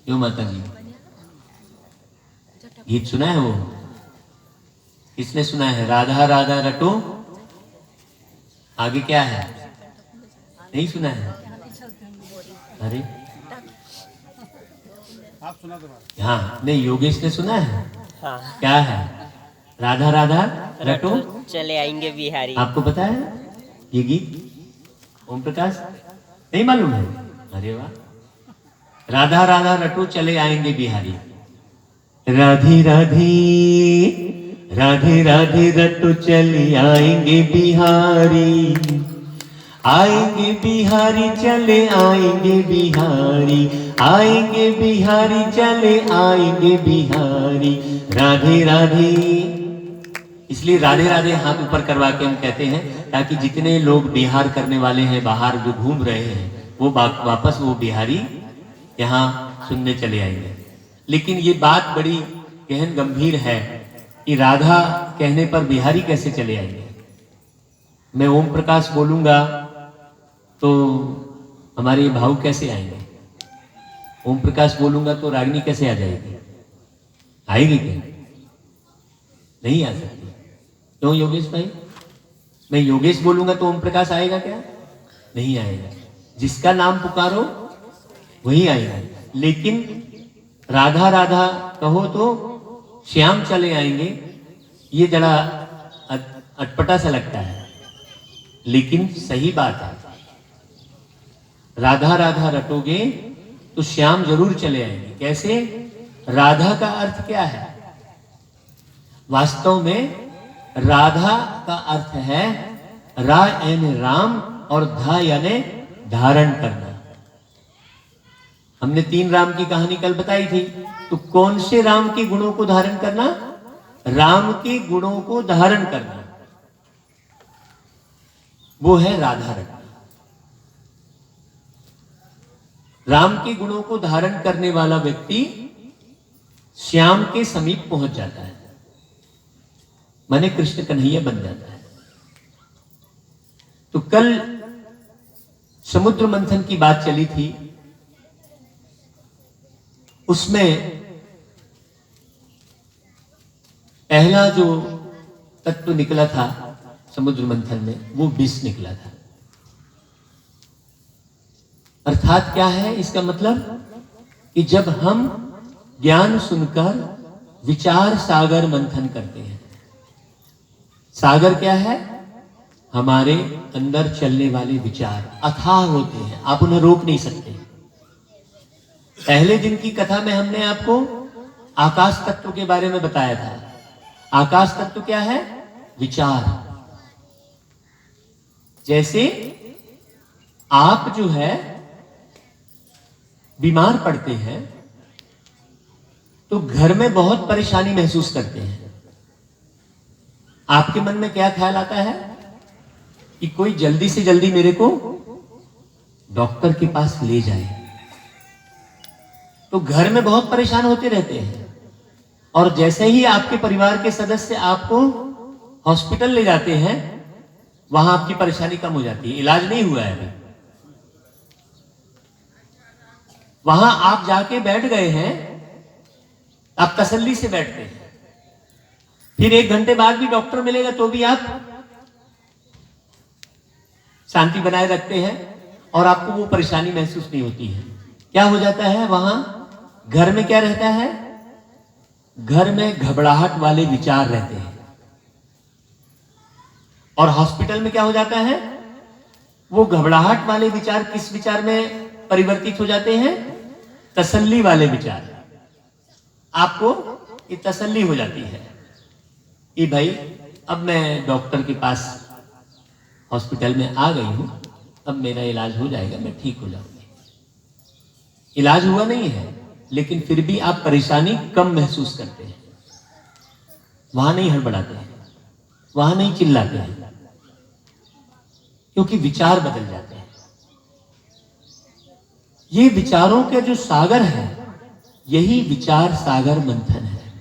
क्यों माता जी? गीत सुना है वो? किसने सुना है? राधा राधा रटो, आगे क्या है? नहीं सुना है? अरे आप सुना दो। हाँ, नहीं, योगेश ने सुना है। हाँ। क्या है? राधा राधा रटो चले आएंगे बिहारी। आपको पता है ये गीत? ओम प्रकाश नहीं मालूम है? अरे वाह! राधा राधा रटो चले आएंगे बिहारी। राधे राधे राधे राधे रटो चले आएंगे बिहारी, आएंगे बिहारी चले आएंगे बिहारी, आएंगे बिहारी चले आएंगे बिहारी। राधे राधे, इसलिए राधे राधे हाथ ऊपर करवा के हम कहते हैं ताकि जितने लोग बिहार करने वाले हैं, बाहर जो घूम रहे हैं, वो वापस वो बिहारी यहाँ सुनने चले आएंगे। लेकिन ये बात बड़ी गहन गंभीर है कि राधा कहने पर बिहारी कैसे चले आएंगे। मैं ओम प्रकाश बोलूंगा तो हमारे भाव कैसे आएंगे? ओम प्रकाश बोलूंगा तो रागिनी कैसे आ जाएगी? आएगी क्या? नहीं आ सकती। क्यों योगेश भाई? मैं योगेश बोलूंगा तो ओम प्रकाश आएगा क्या? नहीं आएगा। जिसका नाम पुकारो वही आएगा। लेकिन राधा राधा कहो तो श्याम चले आएंगे, ये जरा अटपटा सा लगता है, लेकिन सही बात है। राधा राधा रटोगे तो श्याम जरूर चले आएंगे। कैसे? राधा का अर्थ क्या है? वास्तव में राधा का अर्थ है रा यानी राम और धा यानी धारण करना। हमने 3 राम की कहानी कल बताई थी। तो कौन से राम के गुणों को धारण करना? राम के गुणों को धारण करना, वो है राधा रटना। राम के गुणों को धारण करने वाला व्यक्ति श्याम के समीप पहुंच जाता है, माने कृष्ण कन्हैया बन जाता है। तो कल समुद्र मंथन की बात चली थी, उसमें पहला जो तत्व निकला था समुद्र मंथन में, वो विष निकला था। अर्थात क्या है इसका मतलब? कि जब हम ज्ञान सुनकर विचार सागर मंथन करते हैं। सागर क्या है? हमारे अंदर चलने वाले विचार अथाह होते हैं, आप उन्हें रोक नहीं सकते। पहले दिन की कथा में हमने आपको आकाश तत्व के बारे में बताया था। आकाश तत्व क्या है? विचार। जैसे आप जो है बीमार पड़ते हैं तो घर में बहुत परेशानी महसूस करते हैं। आपके मन में क्या ख्याल आता है? कि कोई जल्दी से जल्दी मेरे को डॉक्टर के पास ले जाए। तो घर में बहुत परेशान होते रहते हैं, और जैसे ही आपके परिवार के सदस्य आपको हॉस्पिटल ले जाते हैं, वहां आपकी परेशानी कम हो जाती है। इलाज नहीं हुआ है अभी, वहां आप जाके बैठ गए हैं, आप तसल्ली से बैठते हैं। फिर 1 घंटे बाद भी डॉक्टर मिलेगा तो भी आप शांति बनाए रखते हैं और आपको वो परेशानी महसूस नहीं होती है। क्या हो जाता है वहां? घर में क्या रहता है? घर में घबराहट वाले विचार रहते हैं। और हॉस्पिटल में क्या हो जाता है? वो घबराहट वाले विचार किस विचार में परिवर्तित हो जाते हैं? तसल्ली वाले विचार। आपको ये तसल्ली हो जाती है कि भाई अब मैं डॉक्टर के पास हॉस्पिटल में आ गई हूं, अब मेरा इलाज हो जाएगा, मैं ठीक हो जाऊंगी। इलाज हुआ नहीं है, लेकिन फिर भी आप परेशानी कम महसूस करते हैं। वहां नहीं हड़बड़ाते हैं, वहां नहीं चिल्लाते हैं, क्योंकि विचार बदल जाते हैं। ये विचारों के जो सागर है, यही विचार सागर मंथन है।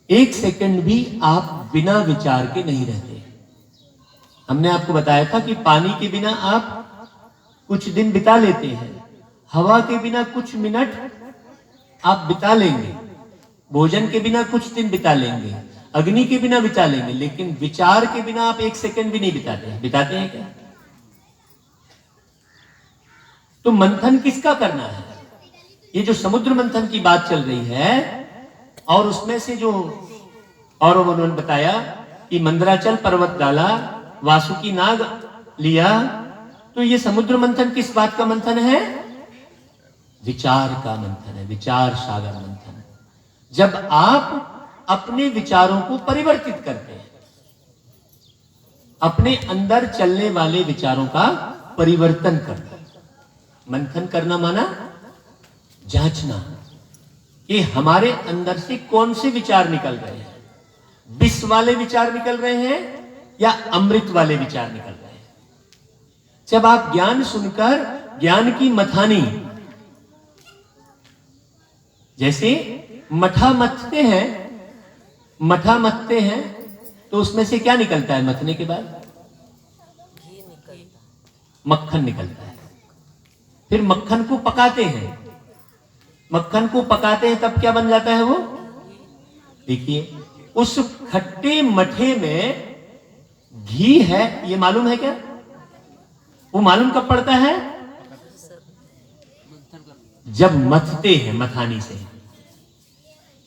1 सेकंड भी आप बिना विचार के नहीं रहते। हमने आपको बताया था कि पानी के बिना आप कुछ दिन बिता लेते हैं, हवा के बिना कुछ मिनट आप बिता लेंगे, भोजन के बिना कुछ दिन बिता लेंगे, अग्नि के बिना बिता लेंगे, लेकिन विचार के बिना आप एक सेकंड भी नहीं बिताते। बिताते हैं क्या? तो मंथन किसका करना है? ये जो समुद्र मंथन की बात चल रही है, और उसमें से जो और उन्होंने बताया कि मंदराचल पर्वत डाला, वासुकी नाग लिया, तो ये समुद्र मंथन किस बात का मंथन है? विचार का मंथन है, विचार सागर मंथन। जब आप अपने विचारों को परिवर्तित करते हैं, अपने अंदर चलने वाले विचारों का परिवर्तन करते हैं। मंथन करना माना जांचना कि हमारे अंदर से कौन से विचार निकल रहे हैं, विष वाले विचार निकल रहे हैं या अमृत वाले विचार निकल रहे हैं। जब आप ज्ञान सुनकर ज्ञान की मथानी, जैसे मठा मथते हैं, मठा मथते हैं तो उसमें से क्या निकलता है? मथने के बाद मक्खन निकलता है। फिर मक्खन को पकाते हैं, मक्खन को पकाते हैं तब क्या बन जाता है वो? देखिए, उस खट्टे मठे में घी है, ये मालूम है क्या? वो मालूम कब पड़ता है? जब मथते हैं मथानी से।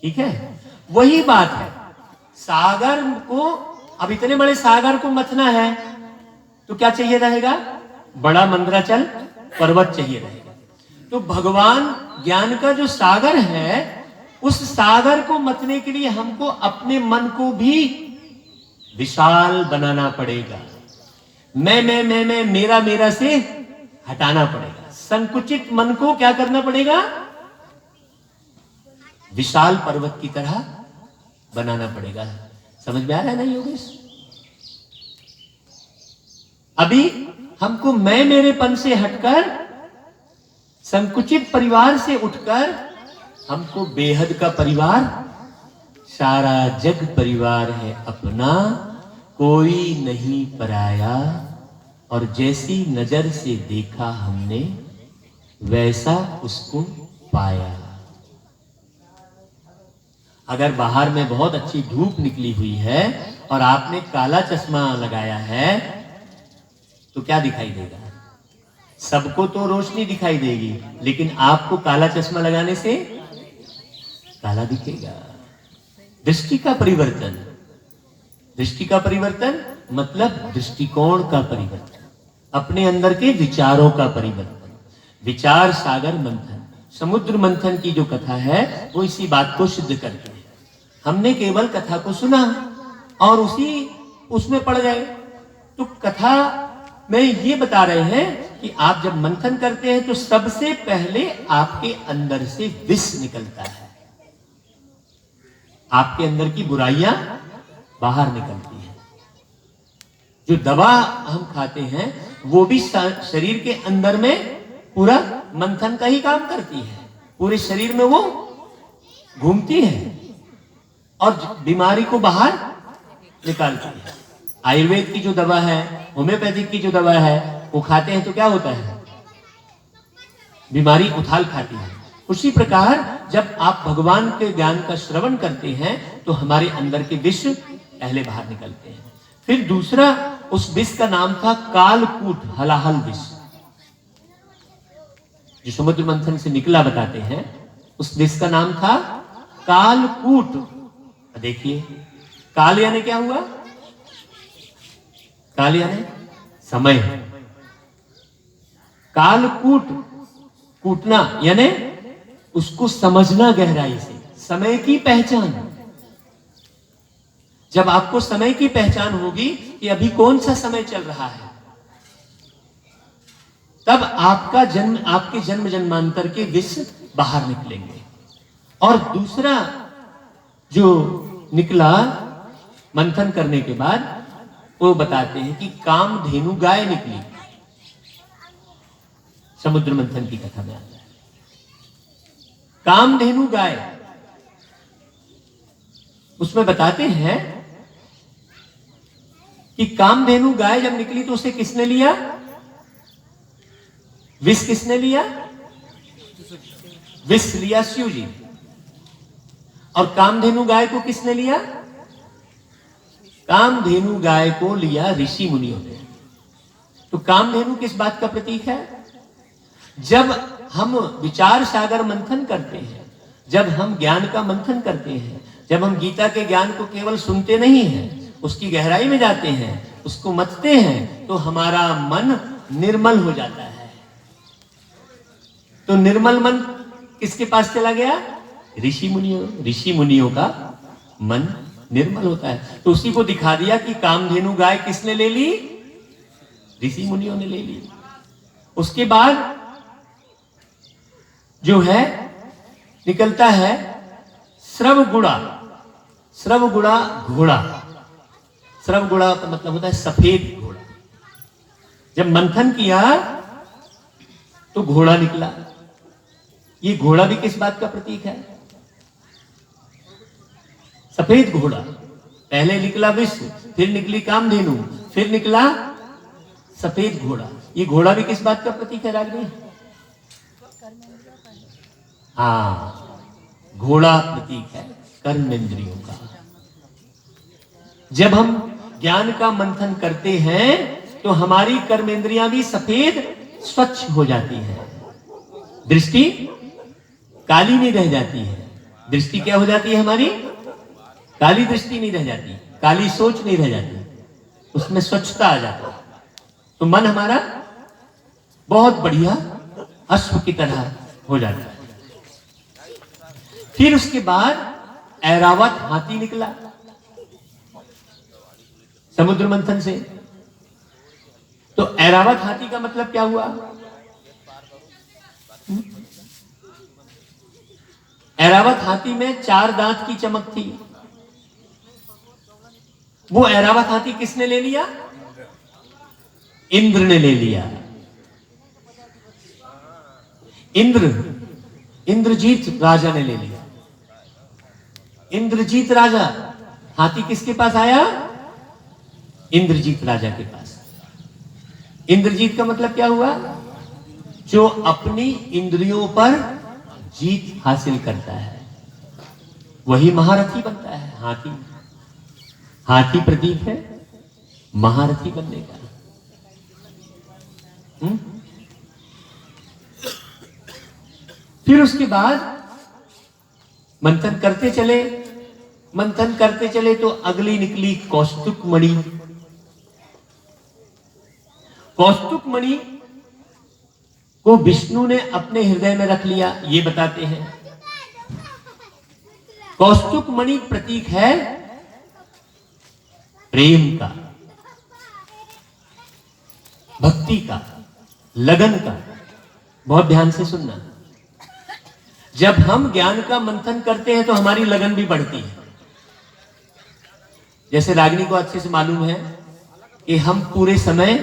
ठीक है, वही बात है। सागर को, अब इतने बड़े सागर को मथना है तो क्या चाहिए रहेगा? बड़ा मंदराचल पर्वत चाहिए रहेगा। तो भगवान ज्ञान का जो सागर है, उस सागर को मतने के लिए हमको अपने मन को भी विशाल बनाना पड़ेगा। मैं मेरा मेरा से हटाना पड़ेगा। संकुचित मन को क्या करना पड़ेगा? विशाल पर्वत की तरह बनाना पड़ेगा। समझ में आ रहा है ना योगेश? अभी हमको मैं मेरेपन से हटकर, संकुचित परिवार से उठकर, हमको बेहद का परिवार, सारा जग परिवार है अपना, कोई नहीं पराया, और जैसी नजर से देखा हमने वैसा उसको पाया। अगर बाहर में बहुत अच्छी धूप निकली हुई है और आपने काला चश्मा लगाया है तो क्या दिखाई देगा? सबको तो रोशनी दिखाई देगी, लेकिन आपको काला चश्मा लगाने से काला दिखेगा। दृष्टि का परिवर्तन, दृष्टि का परिवर्तन मतलब दृष्टिकोण का परिवर्तन, अपने अंदर के विचारों का परिवर्तन। विचार सागर मंथन, समुद्र मंथन की जो कथा है वो इसी बात को सिद्ध करती है। हमने केवल कथा को सुना और उसमें पड़ गए। तो कथा में ये बता रहे हैं कि आप जब मंथन करते हैं तो सबसे पहले आपके अंदर से विष निकलता है, आपके अंदर की बुराइयां बाहर निकलती हैं। जो दवा हम खाते हैं वो भी शरीर के अंदर में पूरा मंथन का ही काम करती है, पूरे शरीर में वो घूमती है और बीमारी को बाहर निकालती है। आयुर्वेद की जो दवा है, होम्योपैथिक की जो दवा है, वो खाते हैं तो क्या होता है? बीमारी उथाल खाती है। उसी प्रकार जब आप भगवान के ज्ञान का श्रवण करते हैं तो हमारे अंदर के विष पहले बाहर निकलते हैं। फिर दूसरा, उस विष का नाम था कालकूट, हलाहल विष, जो समुद्र मंथन से निकला बताते हैं। उस विष का नाम था कालकूट। देखिए, काल यानी क्या हुआ? काल यानी समय। कालकूट, कूटना यानी उसको समझना गहराई से, समय की पहचान। जब आपको समय की पहचान होगी कि अभी कौन सा समय चल रहा है, तब आपका जन्म, आपके जन्म जन्मांतर के विष बाहर निकलेंगे। और दूसरा जो निकला मंथन करने के बाद, वो बताते हैं कि कामधेनु गाय निकली। समुद्र मंथन की कथा में आता है कामधेनु गाय। उसमें बताते हैं कि कामधेनु गाय जब निकली तो उसे किसने लिया? विष किसने लिया? विष लिया शिव जी। और कामधेनु गाय को किसने लिया? कामधेनु गाय को लिया ऋषि मुनियों ने। तो कामधेनु किस बात का प्रतीक है? जब हम विचार सागर मंथन करते हैं, जब हम ज्ञान का मंथन करते हैं, जब हम गीता के ज्ञान को केवल सुनते नहीं हैं, उसकी गहराई में जाते हैं, उसको मथते हैं, तो हमारा मन निर्मल हो जाता है। तो निर्मल मन किसके पास चला गया? ऋषि मुनियों का मन निर्मल होता है। तो उसी को दिखा दिया कि कामधेनु गाय किसने ले ली? ऋषि मुनियों ने ले ली। उसके बाद जो है निकलता है श्रवगुड़ा। श्रवगुड़ा घोड़ा। श्रवगुड़ा का मतलब होता है सफेद घोड़ा। जब मंथन किया तो घोड़ा निकला। ये घोड़ा भी किस बात का प्रतीक है? सफेद घोड़ा। पहले निकला विश्व, फिर निकली कामधेनु, फिर निकला सफेद घोड़ा। ये घोड़ा भी किस बात का प्रतीक है रागिनी? हाँ, घोड़ा प्रतीक है कर्मेंद्रियों का। जब हम ज्ञान का मंथन करते हैं तो हमारी कर्मेंद्रियां भी सफेद स्वच्छ हो जाती है। दृष्टि काली नहीं रह जाती है। दृष्टि क्या हो जाती है हमारी? काली दृष्टि नहीं रह जाती, काली सोच नहीं रह जाती, उसमें स्वच्छता आ जाती है। तो मन हमारा बहुत बढ़िया अश्व की तरह हो जाता है। फिर उसके बाद ऐरावत हाथी निकला समुद्र मंथन से। तो ऐरावत हाथी का मतलब क्या हुआ? ऐरावत हाथी में 4 दांत की चमक थी। वो ऐरावत हाथी किसने ले लिया? इंद्र ने ले लिया। इंद्रजीत राजा ने ले लिया। इंद्रजीत राजा, हाथी किसके पास आया? इंद्रजीत राजा के पास। इंद्रजीत का मतलब क्या हुआ? जो अपनी इंद्रियों पर जीत हासिल करता है वही महारथी बनता है। हाथी प्रतीक है महारथी बनने का। फिर उसके बाद मंथन करते चले तो अगली निकली कौस्तुक मणि। कौस्तुक मणि को विष्णु ने अपने हृदय में रख लिया, ये बताते हैं। कौस्तुक मणि प्रतीक है प्रेम का, भक्ति का, लगन का। बहुत ध्यान से सुनना। जब हम ज्ञान का मंथन करते हैं तो हमारी लगन भी बढ़ती है। जैसे रागिनी को अच्छे से मालूम है कि हम पूरे समय,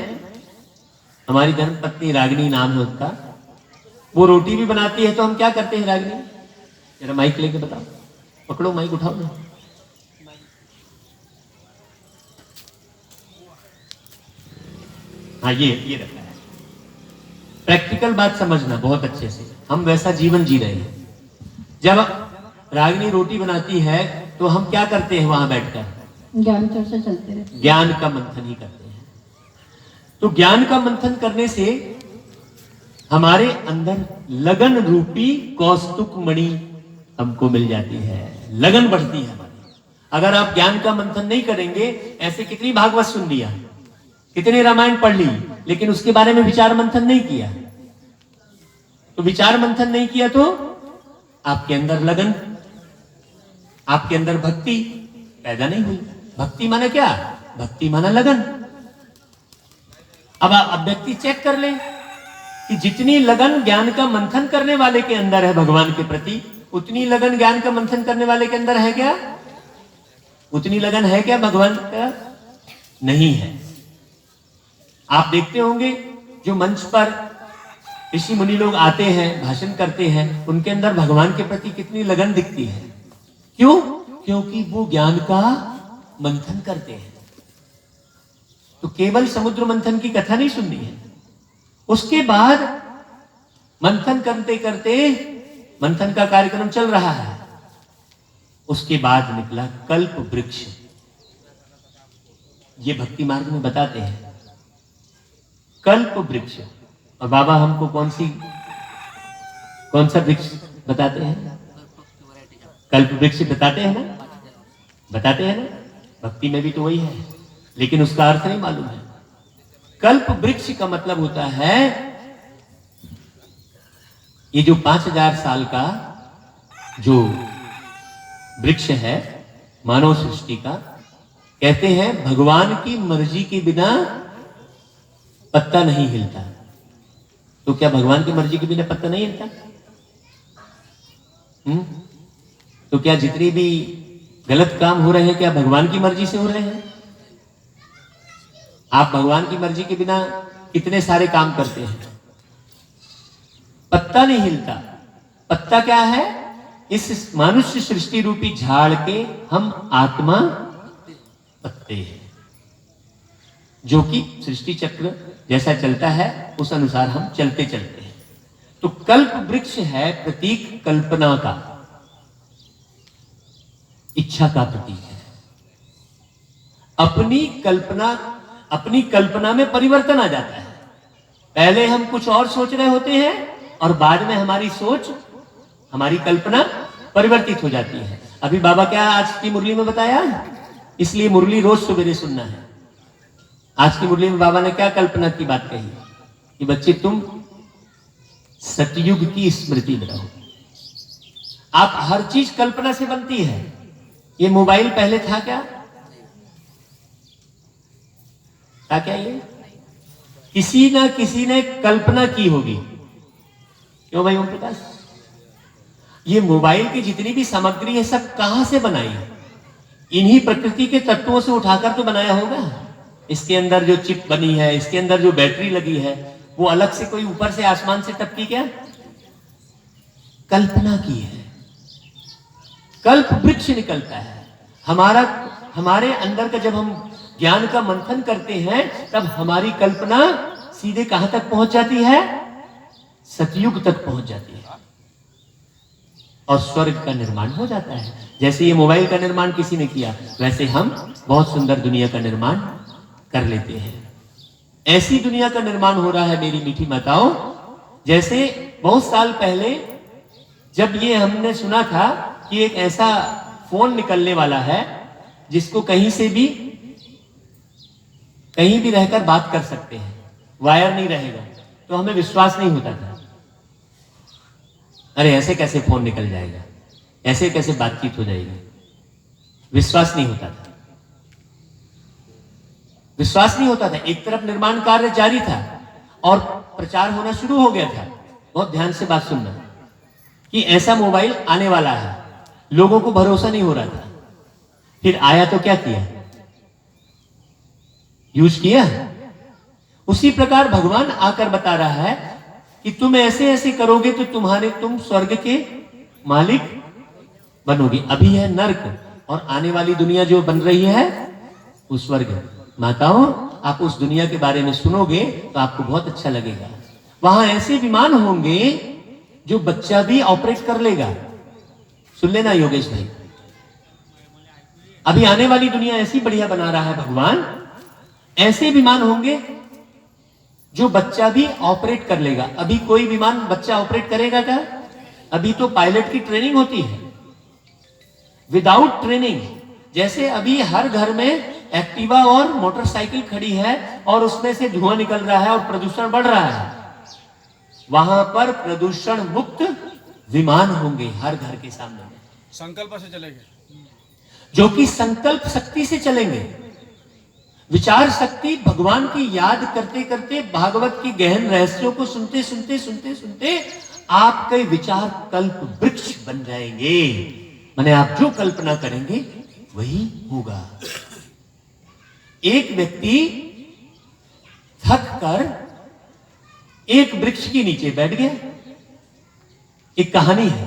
हमारी धर्मपत्नी रागिनी नाम है उसका, वो रोटी भी बनाती है तो हम क्या करते हैं रागिनी? जरा माइक लेके बताओ, पकड़ो माइक, उठाओ ना। हाँ, ये रखा है। प्रैक्टिकल बात समझना बहुत अच्छे से। हम वैसा जीवन जी रहे हैं। जब रागिनी रोटी बनाती है तो हम क्या करते हैं? वहां बैठकर ज्ञान चर्चा चलते रहते, ज्ञान का मंथन ही करते हैं। तो ज्ञान का मंथन करने से हमारे अंदर लगन रूपी कौस्तुक मणि हमको मिल जाती है, लगन बढ़ती है हमारी। अगर आप ज्ञान का मंथन नहीं करेंगे, ऐसे कितनी भागवत सुन लिया, कितने रामायण पढ़ ली, लेकिन उसके बारे में विचार मंथन नहीं किया। तो विचार मंथन नहीं किया तो आपके अंदर लगन, आपके अंदर भक्ति पैदा नहीं हुई। भक्ति माना क्या? भक्ति माना लगन। अब व्यक्ति चेक कर ले कि जितनी लगन ज्ञान का मंथन करने वाले के अंदर है भगवान के प्रति, उतनी लगन ज्ञान का मंथन करने वाले के अंदर है क्या? उतनी लगन है क्या भगवान का? नहीं है। आप देखते होंगे जो मंच पर ऋषि मुनि लोग आते हैं, भाषण करते हैं, उनके अंदर भगवान के प्रति कितनी लगन दिखती है। क्यों? क्योंकि वो ज्ञान का मंथन करते हैं। तो केवल समुद्र मंथन की कथा नहीं सुननी है। उसके बाद मंथन करते करते, मंथन का कार्यक्रम चल रहा है, उसके बाद निकला कल्प वृक्ष। ये भक्ति मार्ग में बताते हैं कल्प वृक्ष। और बाबा हमको कौन सा वृक्ष बताते हैं? कल्प वृक्ष बताते हैं ना, बताते हैं ना। भक्ति में भी तो वही है, लेकिन उसका अर्थ नहीं मालूम है। कल्प वृक्ष का मतलब होता है ये जो 5000 साल का जो वृक्ष है मानव सृष्टि का, कहते हैं भगवान की मर्जी के बिना पत्ता नहीं हिलता। तो क्या भगवान की मर्जी के बिना पत्ता नहीं हिलता? तो क्या जितने भी गलत काम हो रहे हैं क्या भगवान की मर्जी से हो रहे हैं? आप भगवान की मर्जी के बिना कितने सारे काम करते हैं, पत्ता नहीं हिलता। पत्ता क्या है? इस मनुष्य सृष्टि रूपी झाड़ के हम आत्मा पत्ते हैं, जो कि सृष्टि चक्र जैसा चलता है उस अनुसार हम चलते चलते हैं। तो कल्प वृक्ष है प्रतीक कल्पना का, इच्छा का प्रतीक है। अपनी कल्पना में परिवर्तन आ जाता है। पहले हम कुछ और सोच रहे होते हैं और बाद में हमारी सोच, हमारी कल्पना परिवर्तित हो जाती है। अभी बाबा क्या आज की मुरली में बताया, इसलिए मुरली रोज सवेरे सुनना है। आज की मुरली में बाबा ने क्या कल्पना की बात कही कि बच्चे तुम सतयुग की स्मृति में रहो। आप हर चीज कल्पना से बनती है। ये मोबाइल पहले था क्या? था क्या? ये किसी ना किसी ने कल्पना की होगी। क्यों भाई ओम प्रकाश? ये मोबाइल की जितनी भी सामग्री है सब कहां से बनाई है? इन्हीं प्रकृति के तत्वों से उठाकर तो बनाया होगा। इसके अंदर जो चिप बनी है, इसके अंदर जो बैटरी लगी है, वो अलग से कोई ऊपर से आसमान से टपकी क्या? कल्पना की है। कल्प वृक्ष निकलता है हमारे अंदर का। जब हम ज्ञान का मंथन करते हैं तब हमारी कल्पना सीधे कहां तक पहुंच जाती है? सतयुग तक पहुंच जाती है और स्वर्ग का निर्माण हो जाता है। जैसे ये मोबाइल का निर्माण किसी ने किया, वैसे हम बहुत सुंदर दुनिया का निर्माण कर लेते हैं। ऐसी दुनिया का निर्माण हो रहा है मेरी मीठी माताओं, जैसे बहुत साल पहले जब ये हमने सुना था कि एक ऐसा फोन निकलने वाला है जिसको कहीं भी रहकर बात कर सकते हैं, वायर नहीं रहेगा, तो हमें विश्वास नहीं होता था। अरे ऐसे कैसे फोन निकल जाएगा, ऐसे कैसे बातचीत हो जाएगी? विश्वास नहीं होता था, विश्वास नहीं होता था। एक तरफ निर्माण कार्य जारी था और प्रचार होना शुरू हो गया था। बहुत ध्यान से बात सुनना कि ऐसा मोबाइल आने वाला है। लोगों को भरोसा नहीं हो रहा था। फिर आया तो क्या किया? यूज किया। उसी प्रकार भगवान आकर बता रहा है कि तुम ऐसे ऐसे करोगे तो तुम स्वर्ग के मालिक बनोगे। अभी है नर्क और आने वाली दुनिया जो बन रही है वो स्वर्ग। माताओं, आप उस दुनिया के बारे में सुनोगे तो आपको बहुत अच्छा लगेगा। वहां ऐसे विमान होंगे जो बच्चा भी ऑपरेट कर लेगा। सुन लेना योगेश भाई, अभी आने वाली दुनिया ऐसी बढ़िया बना रहा है भगवान। ऐसे विमान होंगे जो बच्चा भी ऑपरेट कर लेगा। अभी कोई विमान बच्चा ऑपरेट करेगा क्या? अभी तो पायलट की ट्रेनिंग होती है विदाउट ट्रेनिंग। जैसे अभी हर घर में एक्टिवा और मोटरसाइकिल खड़ी है और उसमें से धुआं निकल रहा है और प्रदूषण बढ़ रहा है, वहां पर प्रदूषण मुक्त विमान होंगे हर घर के सामने में। संकल्प से चलेंगे, जो कि संकल्प शक्ति से चलेंगे। विचार शक्ति, भगवान की याद करते करते, भागवत की गहन रहस्यों को सुनते सुनते सुनते सुनते आपके विचार कल्प वृक्ष बन जाएंगे। माने आप जो कल्पना करेंगे वही होगा। एक व्यक्ति थक कर एक वृक्ष के नीचे बैठ गया। एक कहानी है,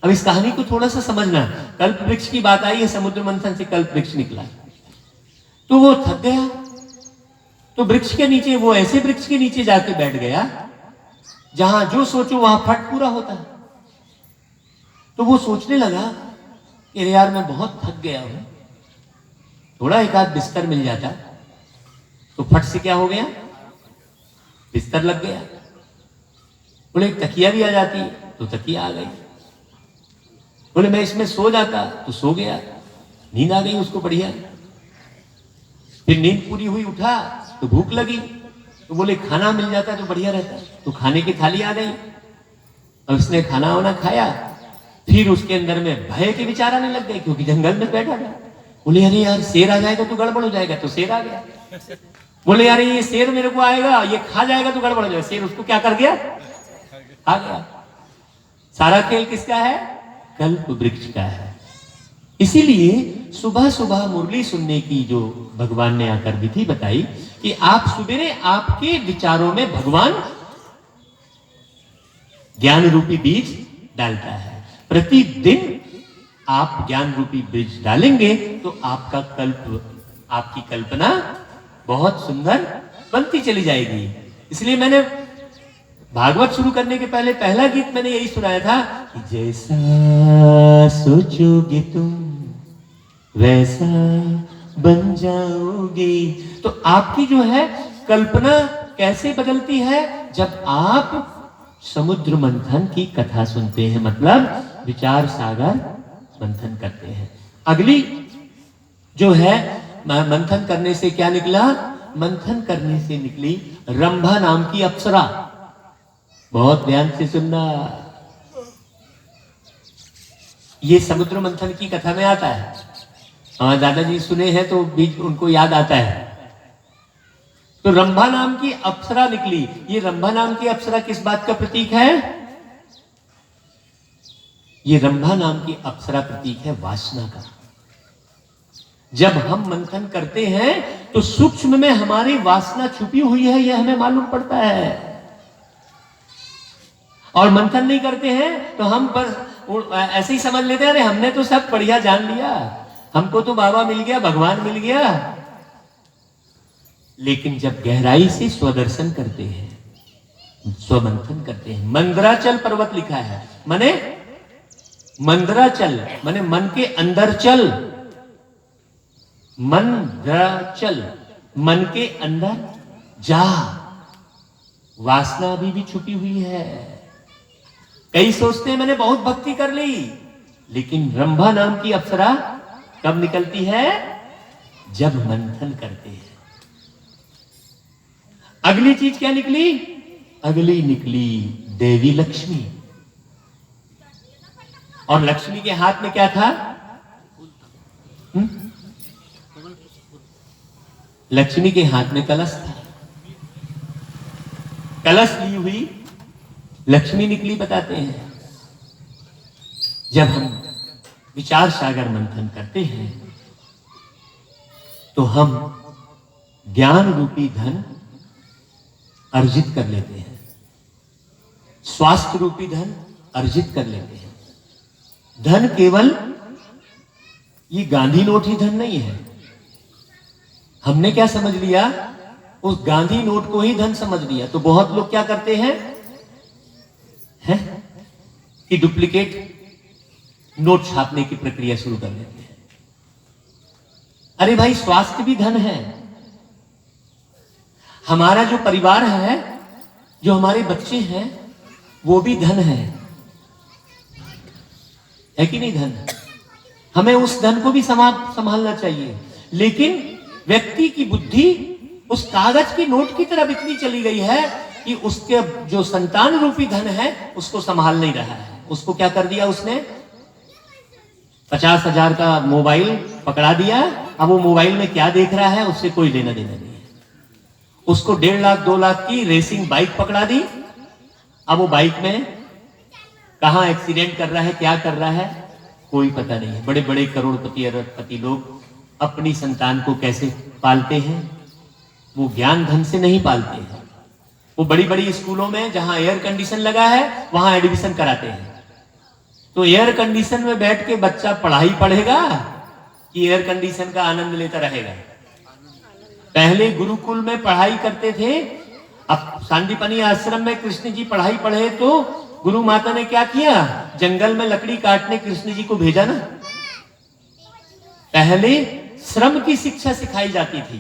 अब इस कहानी को थोड़ा सा समझना। कल्प वृक्ष की बात आई है, समुद्र मंथन से कल्प वृक्ष निकला। तो वो थक गया, तो वृक्ष के नीचे, वो ऐसे वृक्ष के नीचे जाके बैठ गया जहां जो सोचो वहां फट पूरा होता है। तो वो सोचने लगा कि यार मैं बहुत थक गया हूं, थोड़ा एक आध बिस्तर मिल जाता। तो फट से क्या हो गया, बिस्तर लग गया। बोले तकिया भी आ जाती है, तो तकिया आ गई। बोले मैं इसमें सो जाता, तो सो गया, नींद आ गई उसको बढ़िया। फिर नींद पूरी हुई, उठा तो भूख लगी, तो बोले खाना मिल जाता तो बढ़िया रहता, तो खाने की थाली आ गई। और उसने खाना वाना खाया। फिर उसके अंदर में भय के विचार आने लग गए, क्योंकि जंगल में बैठा था। बोले अरे यार शेर आ जाएगा तो गड़बड़ हो जाएगा, तो शेर आ गया। बोले यार ये शेर मेरे को आएगा, ये खा जाएगा तो गड़बड़ हो जाएगा। शेर उसको क्या कर गया, खा गया। सारा खेल किसका है, कल्प वृक्ष का है। इसीलिए सुबह सुबह मुरली सुनने की जो भगवान ने आकर विधि बताई कि आप सुबेरे आपके विचारों में भगवान ज्ञान रूपी बीज डालता है। प्रतिदिन आप ज्ञान रूपी बीज डालेंगे तो आपका आपकी कल्पना बहुत सुंदर बनती चली जाएगी। इसलिए मैंने भागवत शुरू करने के पहले पहला गीत मैंने यही सुनाया था कि जैसा सोचोगे तुम वैसा बन जाओगे। तो आपकी जो है कल्पना कैसे बदलती है, जब आप समुद्र मंथन की कथा सुनते हैं, मतलब विचार सागर मंथन करते हैं। अगली जो है मंथन करने से क्या निकला, मंथन करने से निकली रंभा नाम की अप्सरा। बहुत ध्यान से सुनना, ये समुद्र मंथन की कथा में आता है। हमारे दादाजी सुने हैं तो बीच उनको याद आता है। तो रंभा नाम की अप्सरा निकली। ये रंभा नाम की अप्सरा किस बात का प्रतीक है, ये रंभा नाम की अप्सरा प्रतीक है वासना का। जब हम मंथन करते हैं तो सूक्ष्म में हमारी वासना छुपी हुई है, यह हमें मालूम पड़ता है। और मंथन नहीं करते हैं तो हम बस ऐसे ही समझ लेते हैं अरे हमने तो सब बढ़िया जान लिया, हमको तो बाबा मिल गया, भगवान मिल गया। लेकिन जब गहराई से स्वदर्शन करते हैं, स्वमंथन करते हैं, मंदराचल पर्वत लिखा है, माने मंदराचल माने मन के अंदर चल, मंदराचल मन के अंदर जा। वासना अभी भी छुपी हुई है। कई सोचते हैं मैंने बहुत भक्ति कर ली, लेकिन रंभा नाम की अप्सरा कब निकलती है, जब मंथन करते हैं। अगली चीज क्या निकली, अगली निकली देवी लक्ष्मी। और लक्ष्मी के हाथ में क्या था, लक्ष्मी के हाथ में कलश था। कलश ली हुई लक्ष्मी निकली, बताते हैं। जब हम विचार सागर मंथन करते हैं तो हम ज्ञान रूपी धन अर्जित कर लेते हैं, स्वास्थ्य रूपी धन अर्जित कर लेते हैं। धन केवल ये गांधी नोट ही धन नहीं है। हमने क्या समझ लिया, उस गांधी नोट को ही धन समझ लिया। तो बहुत लोग क्या करते हैं कि डुप्लीकेट नोट छापने की प्रक्रिया शुरू कर देते हैं। अरे भाई स्वास्थ्य भी धन है। हमारा जो परिवार है, जो हमारे बच्चे हैं, वो भी धन है कि नहीं धन? हमें उस धन को भी संभालना चाहिए। लेकिन व्यक्ति की बुद्धि उस कागज की नोट की तरफ इतनी चली गई है कि उसके जो संतान रूपी धन है उसको संभाल नहीं रहा है। उसको क्या कर दिया उसने, 50,000 का मोबाइल पकड़ा दिया। अब वो मोबाइल में क्या देख रहा है उससे कोई लेना देना नहीं है। उसको 1.5 लाख 2 लाख की रेसिंग बाइक पकड़ा दी। अब वो बाइक में कहां एक्सीडेंट कर रहा है, क्या कर रहा है, कोई पता नहीं है। बड़े बड़े करोड़पति अरबपति लोग अपनी संतान को कैसे पालते हैं, वो ज्ञान धन से नहीं पालते हैं। वो बड़ी बड़ी स्कूलों में जहां एयर कंडीशन लगा है वहां एडमिशन कराते हैं। तो एयर कंडीशन में बैठ के बच्चा पढ़ाई पढ़ेगा कि एयर कंडीशन का आनंद लेता रहेगा? पहले गुरुकुल में पढ़ाई करते थे। अब सांदीपनी आश्रम में कृष्ण जी पढ़ाई पढ़े तो गुरु माता ने क्या किया, जंगल में लकड़ी काटने कृष्ण जी को भेजा ना। पहले श्रम की शिक्षा सिखाई जाती थी,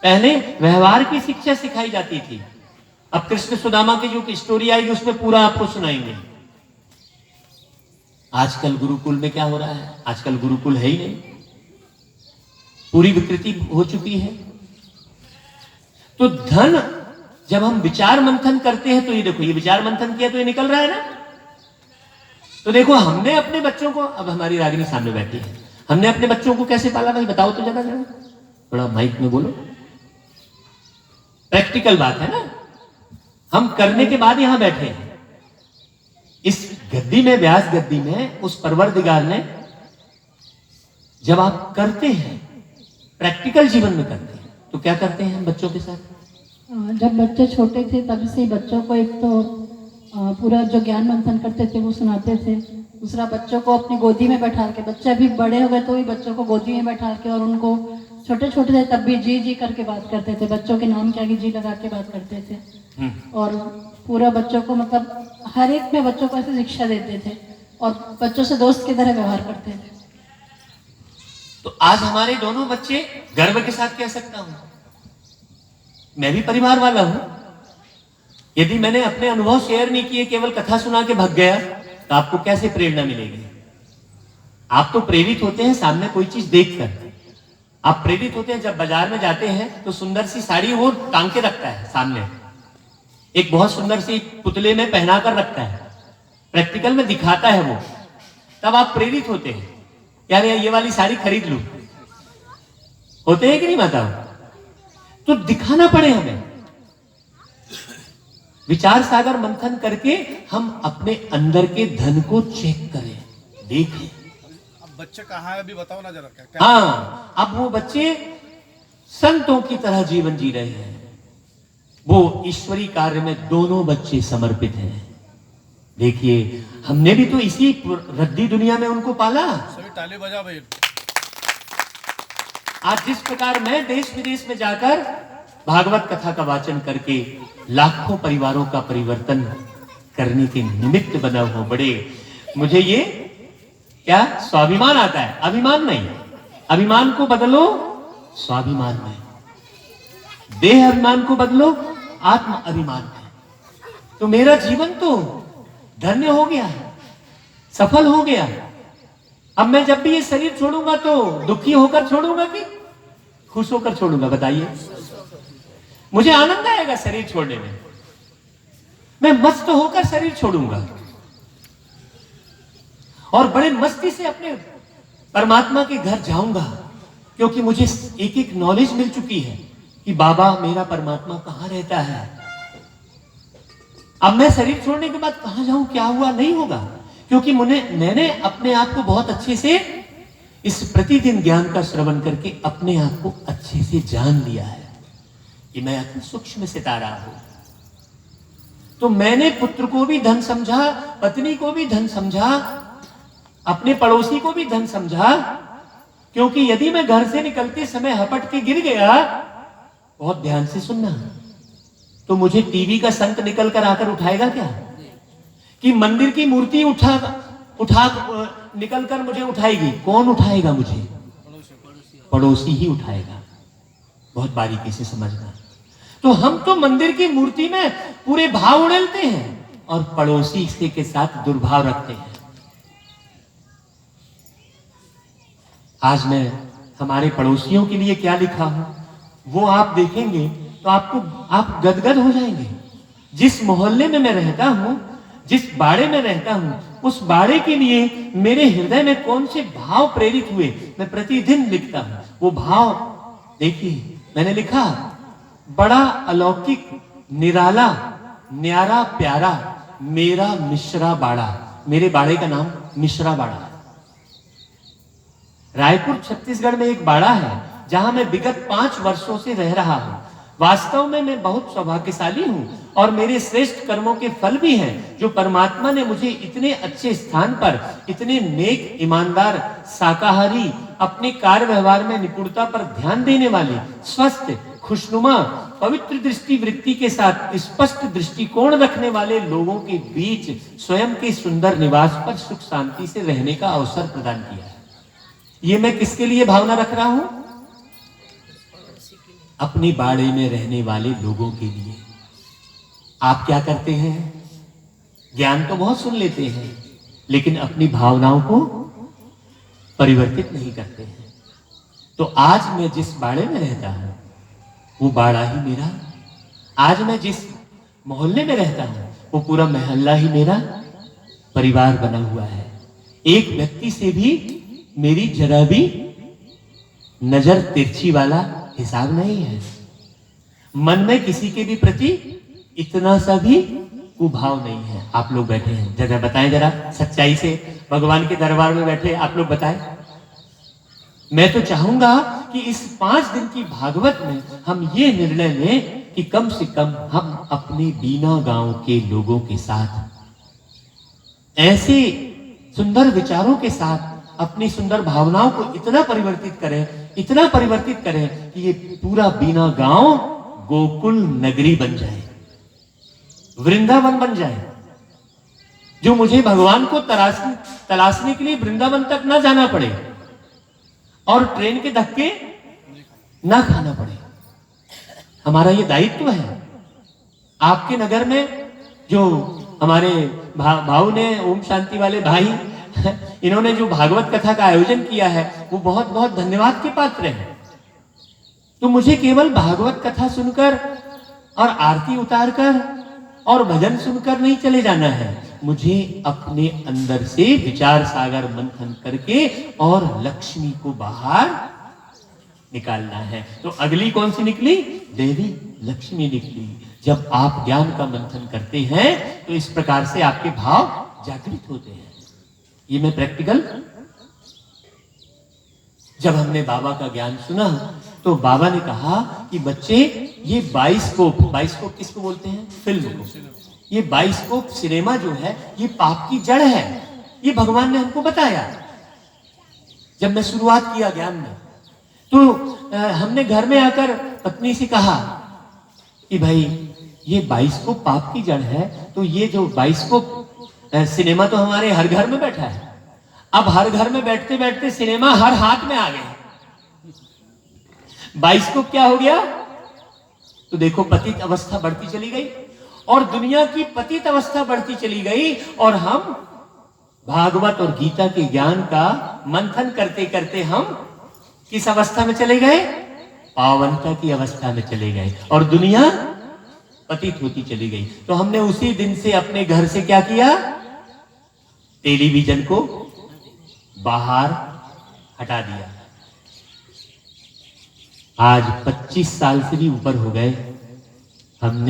पहले व्यवहार की शिक्षा सिखाई जाती थी। अब कृष्ण सुदामा की जो स्टोरी आएगी उसमें पूरा आपको सुनाएंगे। आजकल गुरुकुल में क्या हो रहा है? आजकल गुरुकुल है ही नहीं, पूरी विकृति हो चुकी है। तो धन, जब हम विचार मंथन करते हैं तो ये देखो, ये विचार मंथन किया तो ये निकल रहा है ना। तो देखो हमने अपने बच्चों को, अब हमारी रागिनी सामने बैठी है, हमने अपने बच्चों को कैसे पाला भाई? बताओ तो जरा जरा, थोड़ा माइक में बोलो। प्रैक्टिकल बात है ना, हम करने के बाद यहां बैठे हैं इस गद्दी में, व्यास गद्दी में। उस परवरदिगार ने, जब आप करते हैं प्रैक्टिकल जीवन में करते हैं तो क्या करते हैं हम बच्चों के साथ? जब बच्चे छोटे थे तब से बच्चों को एक तो पूरा जो ज्ञान मंथन करते थे वो सुनाते थे। दूसरा, बच्चों को अपनी गोदी में बैठा के, बच्चे अभी बड़े हो गए तो भी बच्चों को गोदी में बैठा के, और उनको छोटे छोटे थे तब भी जी जी करके बात करते थे। बच्चों के नाम के आगे जी लगा के बात करते थे। और पूरा बच्चों को, मतलब हर एक में बच्चों को ऐसे शिक्षा देते थे और बच्चों से दोस्त की तरह व्यवहार करते थे। तो आज हमारे दोनों बच्चे, गर्व के साथ कह सकता हूं, मैं भी परिवार वाला हूं। यदि मैंने अपने अनुभव शेयर नहीं किए, केवल कथा सुना के भाग गया, तो आपको कैसे प्रेरणा मिलेगी? आप तो प्रेरित होते हैं सामने कोई चीज देखकर। आप प्रेरित होते हैं जब बाजार में जाते हैं तो सुंदर सी साड़ी वो टांग के रखता है सामने, एक बहुत सुंदर सी पुतले में पहना कर रखता है, प्रैक्टिकल में दिखाता है वो, तब आप प्रेरित होते हैं, यार ये वाली साड़ी खरीद लूं। होते हैं कि नहीं माता? तो दिखाना पड़े हमें। विचार सागर मंथन करके हम अपने अंदर के धन को चेक करें, देखें। अब बच्चे कहाँ है अभी बताओ ना जरा। क्या हाँ, अब वो बच्चे संतों की तरह जीवन जी रहे हैं। वो ईश्वरी कार्य में दोनों बच्चे समर्पित हैं। देखिए, हमने भी तो इसी रद्दी दुनिया में उनको पाला। सभी ताली बजा भाई। आज जिस प्रकार मैं देश विदेश में जाकर भागवत कथा का वाचन करके लाखों परिवारों का परिवर्तन करने के निमित्त बना हुआ, बड़े मुझे ये क्या स्वाभिमान आता है, अभिमान नहीं। अभिमान को बदलो स्वाभिमान में, देह अभिमान को बदलो आत्म अभिमान में। तो मेरा जीवन तो धन्य हो गया, सफल हो गया। अब मैं जब भी ये शरीर छोड़ूंगा तो दुखी होकर छोड़ूंगा कि खुश होकर छोड़ूंगा? बताइए। मुझे आनंद आएगा शरीर छोड़ने में, मैं मस्त होकर शरीर छोड़ूंगा और बड़े मस्ती से अपने परमात्मा के घर जाऊंगा, क्योंकि मुझे एक एक नॉलेज मिल चुकी है कि बाबा मेरा परमात्मा कहां रहता है। अब मैं शरीर छोड़ने के बाद कहां जाऊं, क्या हुआ, नहीं होगा, क्योंकि मैंने अपने आप को बहुत अच्छे से इस प्रतिदिन ज्ञान का श्रवण करके अपने आप को अच्छे से जान लिया है कि मैं अति सूक्ष्म सितारा हूं। तो मैंने पुत्र को भी धन समझा, पत्नी को भी धन समझा, अपने पड़ोसी को भी धन समझा, क्योंकि यदि मैं घर से निकलते समय हपट के गिर गया, बहुत ध्यान से सुनना, तो मुझे टीवी का संत निकल कर आकर उठाएगा क्या? कि मंदिर की मूर्ति उठा निकल कर मुझे उठाएगी? कौन उठाएगा मुझे? पड़ोसी ही उठाएगा। बहुत बारीकी से समझना। तो हम तो मंदिर की मूर्ति में पूरे भाव उड़ेलते हैं और पड़ोसी से के साथ दुर्भाव रखते हैं। आज मैं हमारे पड़ोसियों के लिए क्या लिखा हूं वो आप देखेंगे तो आप गदगद हो जाएंगे। जिस मोहल्ले में मैं रहता हूं, जिस बाड़े में रहता हूं, उस बाड़े के लिए मेरे हृदय में कौन से भाव प्रेरित हुए, मैं प्रतिदिन लिखता हूं। वो भाव देखिए, मैंने लिखा, बड़ा अलौकिक, निराला, न्यारा, प्यारा, मेरा मिश्रा बाड़ा। मेरे बाड़े का नाम मिश्रा बाड़ा है। रायपुर छत्तीसगढ़ में एक बाड़ा है जहां मैं विगत 5 वर्षों से रह रहा हूं। वास्तव में मैं बहुत सौभाग्यशाली हूं और मेरे श्रेष्ठ कर्मों के फल भी हैं, जो परमात्मा ने मुझे इतने अच्छे स्थान पर, इतने नेक, ईमानदार, शाकाहारी, अपने कार्य व्यवहार में निपुणता पर ध्यान देने वाले, स्वस्थ, खुशनुमा, पवित्र दृष्टि वृत्ति के साथ स्पष्ट दृष्टिकोण रखने वाले लोगों के बीच स्वयं के सुंदर निवास पर सुख शांति से रहने का अवसर प्रदान किया है। ये मैं किसके लिए भावना रख रहा हूं? अपनी बाड़े में रहने वाले लोगों के लिए। आप क्या करते हैं? ज्ञान तो बहुत सुन लेते हैं, लेकिन अपनी भावनाओं को परिवर्तित नहीं करते हैं। तो आज मैं जिस बाड़े में रहता हूं वो बाड़ा ही मेरा, आज मैं जिस मोहल्ले में रहता हूं वो पूरा मोहल्ला ही मेरा परिवार बना हुआ है। एक व्यक्ति से भी मेरी जरा भी नजर तिरछी वाला हिसाब नहीं है। मन में किसी के भी प्रति इतना सा भी कुभाव नहीं है। आप लोग बैठे हैं, जरा बताएं, जरा सच्चाई से भगवान के दरबार में बैठे आप लोग बताएं। मैं तो चाहूंगा कि इस 5 दिन की भागवत में हम ये निर्णय लें कि कम से कम हम अपने बीना गांव के लोगों के साथ ऐसे सुंदर विचारों के साथ अपनी सुंदर भावनाओं को इतना परिवर्तित करें कि ये पूरा बीना गांव गोकुल नगरी बन जाए, वृंदावन बन जाए। जो मुझे भगवान को तलाशने के लिए वृंदावन तक ना जाना पड़े और ट्रेन के धक्के ना खाना पड़े। हमारा ये दायित्व है। आपके नगर में जो हमारे भाऊ ने, ओम शांति वाले भाई, इन्होंने जो भागवत कथा का आयोजन किया है वो बहुत बहुत धन्यवाद के पात्र है। तो मुझे केवल भागवत कथा सुनकर और आरती उतारकर और भजन सुनकर नहीं चले जाना है। मुझे अपने अंदर से विचार सागर मंथन करके और लक्ष्मी को बाहर निकालना है। तो अगली कौन सी निकली? देवी लक्ष्मी निकली। जब आप ज्ञान का मंथन करते हैं तो इस प्रकार से आपके भाव जागृत होते हैं। ये मैं प्रैक्टिकल, जब हमने बाबा का ज्ञान सुना तो बाबा ने कहा कि बच्चे, ये बाइस्कोप किसको बोलते हैं? फिल्म को। ये बाइस्कोप सिनेमा जो है ये पाप की जड़ है। ये भगवान ने हमको बताया। जब मैं शुरुआत किया ज्ञान में तो हमने घर में आकर पत्नी से कहा कि भाई ये बाइस्कोप पाप की जड़ है, तो ये जो बाइस्कोप सिनेमा तो हमारे हर घर में बैठा है। अब हर घर में बैठते बैठते सिनेमा हर हाथ में आ गया। बाइस्कोप क्या हो गया? तो देखो पतित अवस्था बढ़ती चली गई और दुनिया की पतित अवस्था बढ़ती चली गई और हम भागवत और गीता के ज्ञान का मंथन करते करते हम किस अवस्था में चले गए? पावनता की अवस्था में चले गए और दुनिया पतित होती चली गई। तो हमने उसी दिन से अपने घर से क्या किया? टेलीविजन को बाहर हटा दिया। आज 25 साल से भी ऊपर हो गए हमने